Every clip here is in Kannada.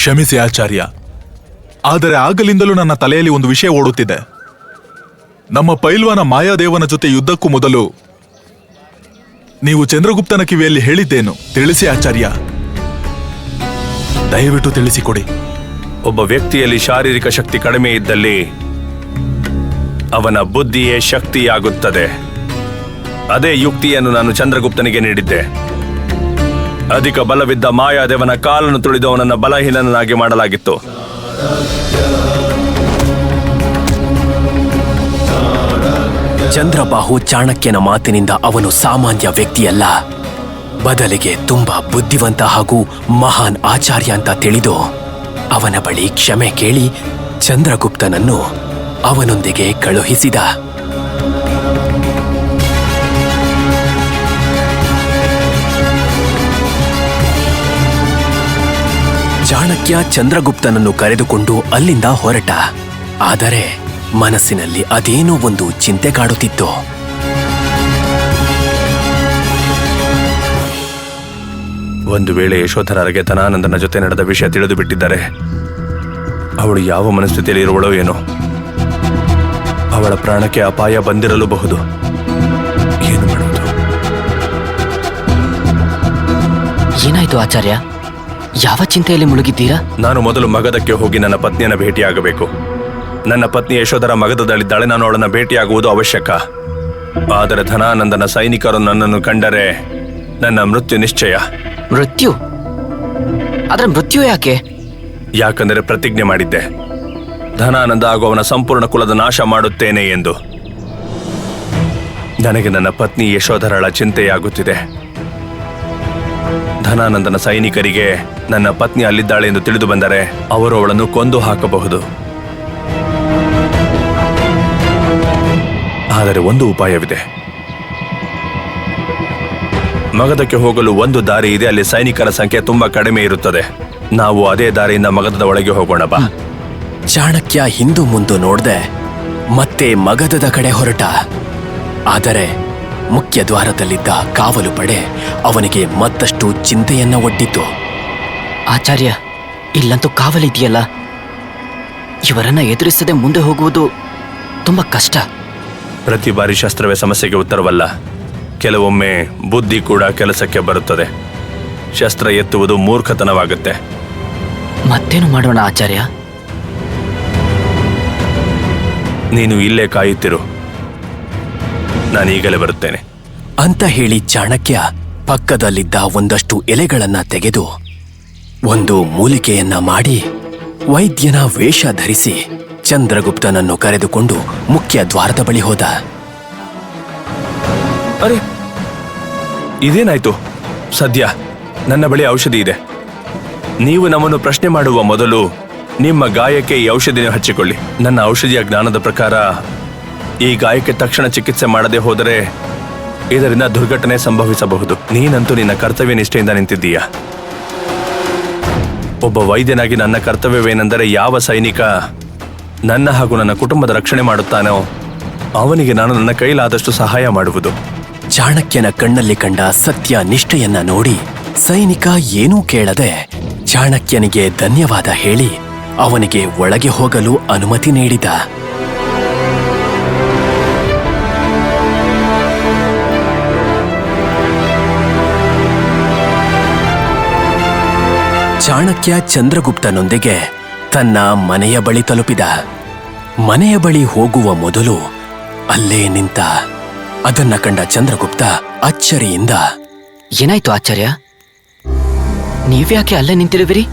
ಕ್ಷಮಿಸಿ ಆಚಾರ್ಯ, ಆದರೆ ಆಗಲಿಂದಲೂ ನನ್ನ ತಲೆಯಲ್ಲಿ ಒಂದು ವಿಷಯ ಓಡುತ್ತಿದೆ. ನಮ್ಮ ಪೈಲ್ವಾನ ಮಾಯಾದೇವನ ಜೊತೆ ಯುದ್ಧಕ್ಕೂ ಮೊದಲು ನೀವು ಚಂದ್ರಗುಪ್ತನ ಕಿವಿಯಲ್ಲಿ ಹೇಳಿದ್ದೇನು? ತಿಳಿಸಿ ಆಚಾರ್ಯ, ದಯವಿಟ್ಟು ತಿಳಿಸಿಕೊಡಿ. ಒಬ್ಬ ವ್ಯಕ್ತಿಯಲ್ಲಿ ಶಾರೀರಿಕ ಶಕ್ತಿ ಕಡಿಮೆ ಇದ್ದಲ್ಲಿ ಅವನ ಬುದ್ಧಿಯೇ ಶಕ್ತಿಯಾಗುತ್ತದೆ. ಅದೇ ಯುಕ್ತಿಯನ್ನು ನಾನು ಚಂದ್ರಗುಪ್ತನಿಗೆ ನೀಡಿದ್ದೆ. ಅಧಿಕ ಬಲವಿದ್ದ ಮಾಯಾದೇವನ ಕಾಲನ್ನು ತುಳಿದು ಅವನನ್ನು ಬಲಹೀನನಾಗಿ ಮಾಡಲಾಗಿತ್ತು. ಚಂದ್ರಬಾಹು ಚಾಣಕ್ಯನ ಮಾತಿನಿಂದ ಅವನು ಸಾಮಾನ್ಯ ವ್ಯಕ್ತಿಯಲ್ಲ, ಬದಲಿಗೆ ತುಂಬಾ ಬುದ್ಧಿವಂತ ಹಾಗೂ ಮಹಾನ್ ಆಚಾರ್ಯ ಅಂತ ತಿಳಿದು ಅವನ ಬಳಿ ಕ್ಷಮೆ ಕೇಳಿ ಚಂದ್ರಗುಪ್ತನನ್ನು ಅವನೊಂದಿಗೆ ಕಳುಹಿಸಿದ. ಚಾಣಕ್ಯ ಚಂದ್ರಗುಪ್ತನನ್ನು ಕರೆದುಕೊಂಡು ಅಲ್ಲಿಂದ ಹೊರಟ. ಆದರೆ ಮನಸ್ಸಿನಲ್ಲಿ ಅದೇನೋ ಒಂದು ಚಿಂತೆ ಕಾಡುತ್ತಿತ್ತು. ಒಂದು ವೇಳೆ ಯಶೋಧರರಿಗೆ ಧನಾನಂದನ ಜೊತೆ ನಡೆದ ವಿಷಯ ತಿಳಿದು ಬಿಟ್ಟಿದ್ದಾರೆ, ಅವಳು ಯಾವ ಮನಸ್ಥಿತಿಯಲ್ಲಿ ಇರುವಳೋ ಏನೋ. ಅವಳ ಪ್ರಾಣಕ್ಕೆ ಅಪಾಯ ಬಂದಿರಲೂಬಹುದು. ಏನು ಮಾಡುವುದು? ಏನಾಯ್ತು ಆಚಾರ್ಯ? ಯಾವ ಚಿಂತೆಯಲ್ಲಿ ಮುಳುಗಿದ್ದೀರಾ? ನಾನು ಮೊದಲು ಮಗಧಕ್ಕೆ ಹೋಗಿ ನನ್ನ ಪತ್ನಿಯನ್ನು ಭೇಟಿಯಾಗಬೇಕು. ನನ್ನ ಪತ್ನಿ ಯಶೋಧರ ಮಗಧದಲ್ಲಿದ್ದಾಳೆ. ನಾನು ಅವಳನ್ನು ಭೇಟಿಯಾಗುವುದು ಅವಶ್ಯಕ. ಆದರೆ ಧನಾನಂದನ ಸೈನಿಕರು ನನ್ನನ್ನು ಕಂಡರೆ ನನ್ನ ಮೃತ್ಯು ನಿಶ್ಚಯ. ಮೃತ್ಯು? ಆದ್ರೆ ಮೃತ್ಯು ಯಾಕೆ? ಯಾಕಂದರೆ ಪ್ರತಿಜ್ಞೆ ಮಾಡಿದ್ದೆ, ಧನಾನಂದ ಹಾಗೂ ಅವನ ಸಂಪೂರ್ಣ ಕುಲದ ನಾಶ ಮಾಡುತ್ತೇನೆ ಎಂದು. ನನಗೆ ನನ್ನ ಪತ್ನಿ ಯಶೋಧರಳ ಚಿಂತೆಯಾಗುತ್ತಿದೆ. ಧನಾನಂದನ ಸೈನಿಕರಿಗೆ ನನ್ನ ಪತ್ನಿ ಅಲ್ಲಿದ್ದಾಳೆ ಎಂದು ತಿಳಿದು ಬಂದರೆ ಅವರು ಅವಳನ್ನು ಕೊಂದು ಹಾಕಬಹುದು. ಆದರೆ ಒಂದು ಉಪಾಯವಿದೆ. ಮಗಧಕ್ಕೆ ಹೋಗಲು ಒಂದು ದಾರಿ ಇದೆ. ಅಲ್ಲಿ ಸೈನಿಕರ ಸಂಖ್ಯೆ ತುಂಬಾ ಕಡಿಮೆ ಇರುತ್ತದೆ. ನಾವು ಅದೇ ದಾರಿಯಿಂದ ಮಗಧದ ಒಳಗೆ ಹೋಗೋಣ ಬಾ. ಚಾಣಕ್ಯ ಹಿಂದು ಮುಂದು ನೋಡ್ದೆ ಮತ್ತೆ ಮಗಧದ ಕಡೆ ಹೊರಟ. ಆದರೆ ಮುಖ್ಯ ದ್ವಾರದಲ್ಲಿದ್ದ ಕಾವಲು ಪಡೆ ಅವನಿಗೆ ಮತ್ತಷ್ಟು ಚಿಂತೆಯನ್ನ ಒಡ್ಡಿತು. ಆಚಾರ್ಯ, ಇಲ್ಲಂತೂ ಕಾವಲಿದೆಯಲ್ಲ, ಇವರನ್ನ ಎದುರಿಸದೆ ಮುಂದೆ ಹೋಗುವುದು ತುಂಬಾ ಕಷ್ಟ. ಪ್ರತಿ ಬಾರಿ ಶಸ್ತ್ರವೇ ಸಮಸ್ಯೆಗೆ ಉತ್ತರವಲ್ಲ. ಕೆಲವೊಮ್ಮೆ ಬುದ್ಧಿ ಕೂಡ ಕೆಲಸಕ್ಕೆ ಬರುತ್ತದೆ. ಶಸ್ತ್ರ ಎತ್ತುವುದು ಮೂರ್ಖತನವಾಗುತ್ತೆ. ಮತ್ತೇನು ಮಾಡೋಣ ಆಚಾರ್ಯ? ನೀನು ಇಲ್ಲೇ ಕಾಯುತ್ತಿರು, ನಾನು ಈಗಲೇ ಬರುತ್ತೇನೆ ಅಂತ ಹೇಳಿ ಚಾಣಕ್ಯ ಪಕ್ಕದಲ್ಲಿದ್ದ ಒಂದಷ್ಟು ಎಲೆಗಳನ್ನ ತೆಗೆದು ಒಂದು ಮೂಲಿಕೆಯನ್ನ ಮಾಡಿ ವೈದ್ಯನ ವೇಷ ಧರಿಸಿ ಚಂದ್ರಗುಪ್ತನನ್ನು ಕರೆದುಕೊಂಡು ಮುಖ್ಯ ದ್ವಾರದ ಬಳಿ ಹೋದ. ಅರೆ, ಇದೇನಾಯ್ತು? ಸದ್ಯ ನನ್ನ ಬಳಿ ಔಷಧಿ ಇದೆ. ನೀವು ನಮ್ಮನ್ನು ಪ್ರಶ್ನೆ ಮಾಡುವ ಮೊದಲು ನಿಮ್ಮ ಗಾಯಕ್ಕೆ ಈ ಔಷಧಿನ ಹಚ್ಚಿಕೊಳ್ಳಿ. ನನ್ನ ಔಷಧಿಯ ಜ್ಞಾನದ ಪ್ರಕಾರ ಈ ಗಾಯಕ್ಕೆ ತಕ್ಷಣ ಚಿಕಿತ್ಸೆ ಮಾಡದೆ ಹೋದರೆ ಇದರಿಂದ ದುರ್ಘಟನೆ ಸಂಭವಿಸಬಹುದು. ನೀನಂತೂ ನಿನ್ನ ಕರ್ತವ್ಯ ನಿಷ್ಠೆಯಿಂದ ನಿಂತಿದ್ದೀಯ. ಒಬ್ಬ ವೈದ್ಯನಾಗಿ ನನ್ನ ಕರ್ತವ್ಯವೇನೆಂದರೆ ಯಾವ ಸೈನಿಕ ನನ್ನ ಹಾಗೂ ನನ್ನ ಕುಟುಂಬದ ರಕ್ಷಣೆ ಮಾಡುತ್ತಾನೋ ಅವನಿಗೆ ನಾನು ನನ್ನ ಕೈಲಾದಷ್ಟು ಸಹಾಯ ಮಾಡುವುದು. ಚಾಣಕ್ಯನ ಕಣ್ಣಲ್ಲಿ ಕಂಡ ಸತ್ಯ ನಿಷ್ಠೆಯನ್ನ ನೋಡಿ ಸೈನಿಕ ಏನೂ ಕೇಳದೆ ಚಾಣಕ್ಯನಿಗೆ ಧನ್ಯವಾದ ಹೇಳಿ ಅವನಿಗೆ ಒಳಗೆ ಹೋಗಲು ಅನುಮತಿ ನೀಡಿದ. ಚಾಣಕ್ಯ ಚಂದ್ರಗುಪ್ತನೊಂದಿಗೆ ತನ್ನ ಮನೆಯ ಬಳಿ ತಲುಪಿದ. ಮನೆಯ ಬಳಿ ಹೋಗುವ ಮೊದಲು ಅಲ್ಲೇ ನಿಂತ. ಅದನ್ನ ಕಂಡ ಚಂದ್ರಗುಪ್ತ ಅಚ್ಚರಿಯಿಂದ, ಏನಾಯ್ತು ಆಚಾರ್ಯ? ನೀವ್ಯಾಕೆ ಅಲ್ಲೇ ನಿಂತಿರುವಿರಿ?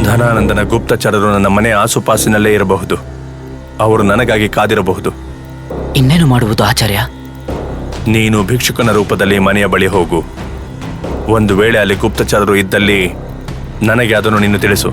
ಧನಾನಂದನ ಗುಪ್ತಚರರು ನನ್ನ ಮನೆ ಆಸುಪಾಸಿನಲ್ಲೇ ಇರಬಹುದು. ಅವರು ನನಗಾಗಿ ಕಾದಿರಬಹುದು. ಇನ್ನೇನು ಮಾಡುವುದು ಆಚಾರ್ಯ? ನೀನು ಭಿಕ್ಷುಕನ ರೂಪದಲ್ಲಿ ಮನೆಯ ಬಳಿ ಹೋಗು. ಒಂದು ವೇಳೆ ಅಲ್ಲಿ ಗುಪ್ತಚರರು ಇದ್ದಲ್ಲಿ ನನಗೆ ಅದನ್ನು ನೀನು ತಿಳಿಸು.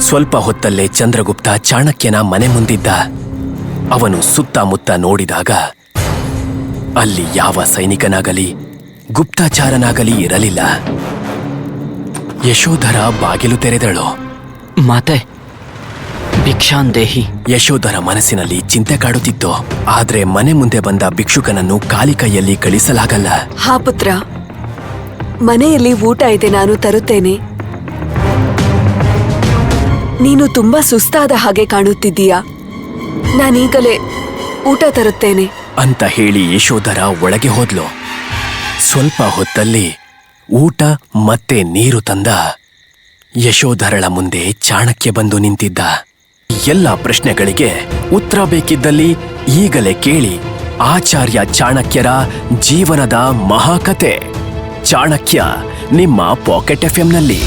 ಸ್ವಲ್ಪ ಹೊತ್ತಲ್ಲೇ ಚಂದ್ರಗುಪ್ತ ಚಾಣಕ್ಯನ ಮನೆ ಮುಂದಿದ್ದ. ಅವನು ಸುತ್ತಮುತ್ತ ನೋಡಿದಾಗ ಅಲ್ಲಿ ಯಾವ ಸೈನಿಕನಾಗಲಿ ಗುಪ್ತಚಾರನಾಗಲಿ ಇರಲಿಲ್ಲ. ಯಶೋಧರ ಬಾಗಿಲು ತೆರೆದಳು. ಮಾತೆ, ಭಿಕ್ಷಾನ್ ದೇಹಿ. ಯಶೋಧರ ಮನಸ್ಸಿನಲ್ಲಿ ಚಿಂತೆ ಕಾಡುತ್ತಿತ್ತು. ಆದ್ರೆ ಮನೆ ಮುಂದೆ ಬಂದ ಭಿಕ್ಷುಕನನ್ನು ಖಾಲಿ ಕೈಯಲ್ಲಿ ಕಳಿಸಲಾಗಲ್ಲ. ಹಾ ಪುತ್ರ, ಮನೆಯಲ್ಲಿ ಊಟ ಇದೆ, ನಾನು ತರುತ್ತೇನೆ. ನೀನು ತುಂಬಾ ಸುಸ್ತಾದ ಹಾಗೆ ಕಾಣುತ್ತಿದ್ದೀಯಾ, ನಾನೀಗಲೇ ಊಟ ತರುತ್ತೇನೆ ಅಂತ ಹೇಳಿ ಯಶೋಧರ ಒಳಗೆ ಹೋದ್ಲು. ಸ್ವಲ್ಪ ಹೊತ್ತಲ್ಲಿ ಊಟ ಮತ್ತೆ ನೀರು ತಂದ. ಯಶೋಧರಳ ಮುಂದೆ ಚಾಣಕ್ಯ ಬಂದು ನಿಂತಿದ್ದ. ಎಲ್ಲ ಪ್ರಶ್ನೆಗಳಿಗೆ ಉತ್ತರ ಬೇಕಿದ್ದಲ್ಲಿ ಈಗಲೇ ಕೇಳಿ ಆಚಾರ್ಯ ಚಾಣಕ್ಯರ ಜೀವನದ ಮಹಾಕತೆ. ಚಾಣಕ್ಯ ನಿಮ್ಮ ಪಾಕೆಟ್ ಎಫ್ಎಂನಲ್ಲಿ.